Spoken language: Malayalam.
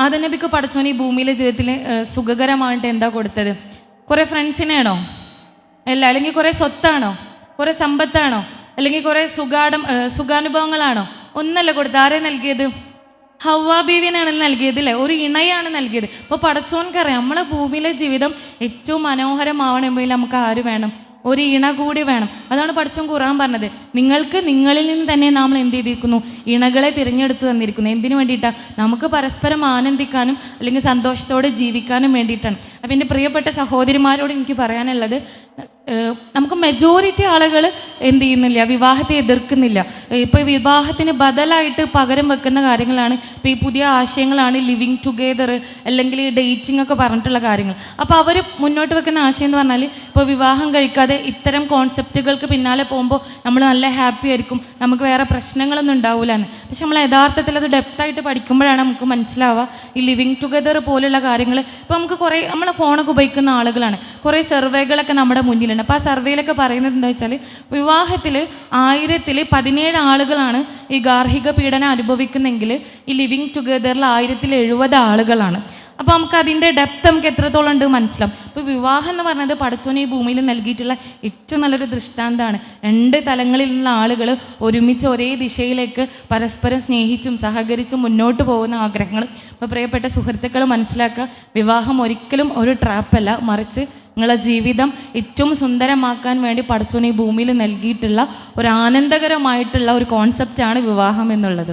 ആദം നബിക്ക് പടച്ചോൻ ഈ ഭൂമിയിലെ ജീവിതത്തിൽ സുഖകരമായിട്ട് എന്താ കൊടുത്തത്? കുറേ ഫ്രണ്ട്സിനെയാണോ? അല്ല. അല്ലെങ്കിൽ കുറേ സ്വത്താണോ? കുറേ സമ്പത്താണോ? അല്ലെങ്കിൽ കുറേ സുഖാനുഭവങ്ങളാണോ? ഒന്നല്ല കൊടുത്തത്. ആരെ നൽകിയത്? ഹവ്വാ ബീവിനാണ് നൽകിയത് അല്ലേ? ഒരു ഇണയാണ് നൽകിയത്. അപ്പോൾ പടച്ചോൻക്കറിയാം നമ്മളെ ഭൂമിയിലെ ജീവിതം ഏറ്റവും മനോഹരമാവണമെങ്കിൽ നമുക്ക് ആര് വേണം? ഒരു ഇണ കൂടി വേണം. അതാണ് പടച്ചോൻ ഖുർആൻ പറഞ്ഞത്, നിങ്ങൾക്ക് നിങ്ങളിൽ നിന്ന് തന്നെ നമ്മൾ എന്ത് ചെയ്തിരിക്കുന്നു? ഇണകളെ തിരഞ്ഞെടുത്ത് തന്നിരിക്കുന്നു. എന്തിനു വേണ്ടിയിട്ടാണ്? നമുക്ക് പരസ്പരം ആനന്ദിക്കാനും അല്ലെങ്കിൽ സന്തോഷത്തോടെ ജീവിക്കാനും വേണ്ടിയിട്ടാണ്. അപ്പം എൻ്റെ പ്രിയപ്പെട്ട സഹോദരിമാരോട് എനിക്ക് പറയാനുള്ളത്, നമുക്ക് മെജോറിറ്റി ആളുകൾ എന്ത് ചെയ്യുന്നില്ല, വിവാഹത്തെ എതിർക്കുന്നില്ല. ഇപ്പോൾ വിവാഹത്തിന് ബദലായിട്ട് പകരം വെക്കുന്ന കാര്യങ്ങളാണ് ഇപ്പോൾ ഈ പുതിയ ആശയങ്ങളാണ് ലിവിങ് ടുഗെദർ അല്ലെങ്കിൽ ഡേറ്റിംഗ് ഒക്കെ പറഞ്ഞിട്ടുള്ള കാര്യങ്ങൾ. അപ്പോൾ അവർ മുന്നോട്ട് വെക്കുന്ന ആശയം എന്ന് പറഞ്ഞാൽ, ഇപ്പോൾ വിവാഹം കഴിക്കാതെ ഇത്തരം കോൺസെപ്റ്റുകൾക്ക് പിന്നാലെ പോകുമ്പോൾ നമ്മൾ നല്ല ഹാപ്പി ആയിരിക്കും, നമുക്ക് വേറെ പ്രശ്നങ്ങളൊന്നും ഉണ്ടാവില്ല എന്ന്. പക്ഷെ നമ്മൾ യഥാർത്ഥത്തിൽ അത് ഡെപ്തായിട്ട് പഠിക്കുമ്പോഴാണ് നമുക്ക് മനസ്സിലാവുക ഈ ലിവിങ് ടുഗെദർ പോലുള്ള കാര്യങ്ങൾ. ഇപ്പോൾ നമുക്ക് കുറേ നമ്മളെ ഫോണൊക്കെ ഉപയോഗിക്കുന്ന ആളുകളാണ്, കുറേ സർവേകളൊക്കെ നമ്മുടെ മുന്നിലുണ്ട്. അപ്പോൾ ആ സർവേയിലൊക്കെ പറയുന്നത് എന്താ വെച്ചാൽ, വിവാഹത്തിൽ 1017 ആളുകളാണ് ഈ ഗാർഹിക പീഡനം അനുഭവിക്കുന്നെങ്കിൽ ഈ ലിവിങ് ടുഗെദറിൽ 1070 ആളുകളാണ്. അപ്പോൾ നമുക്ക് അതിൻ്റെ ഡെപ്ത് നമുക്ക് എത്രത്തോളം ഉണ്ട് മനസ്സിലാവും. ഇപ്പോൾ വിവാഹം എന്ന് പറഞ്ഞത് പടച്ചോൻ ഈ ഭൂമിയിൽ നൽകിയിട്ടുള്ള ഏറ്റവും നല്ലൊരു ദൃഷ്ടാന്തമാണ്. 2 തലങ്ങളിൽ നിന്നുള്ള ആളുകൾ ഒരുമിച്ച് ഒരേ ദിശയിലേക്ക് പരസ്പരം സ്നേഹിച്ചും സഹകരിച്ചും മുന്നോട്ട് പോകുന്ന ആഗ്രഹങ്ങൾ. അപ്പോൾ പ്രിയപ്പെട്ട സുഹൃത്തുക്കൾ മനസ്സിലാക്കുക, വിവാഹം ഒരിക്കലും ഒരു ട്രാപ്പല്ല, മറിച്ച് നിങ്ങളുടെ ജീവിതം ഏറ്റവും സുന്ദരമാക്കാൻ വേണ്ടി പടച്ചോൻ ഈ ഭൂമിയിൽ നൽകിയിട്ടുള്ള ഒരു ആനന്ദകരമായിട്ടുള്ള ഒരു കോൺസെപ്റ്റാണ് വിവാഹം എന്നുള്ളത്.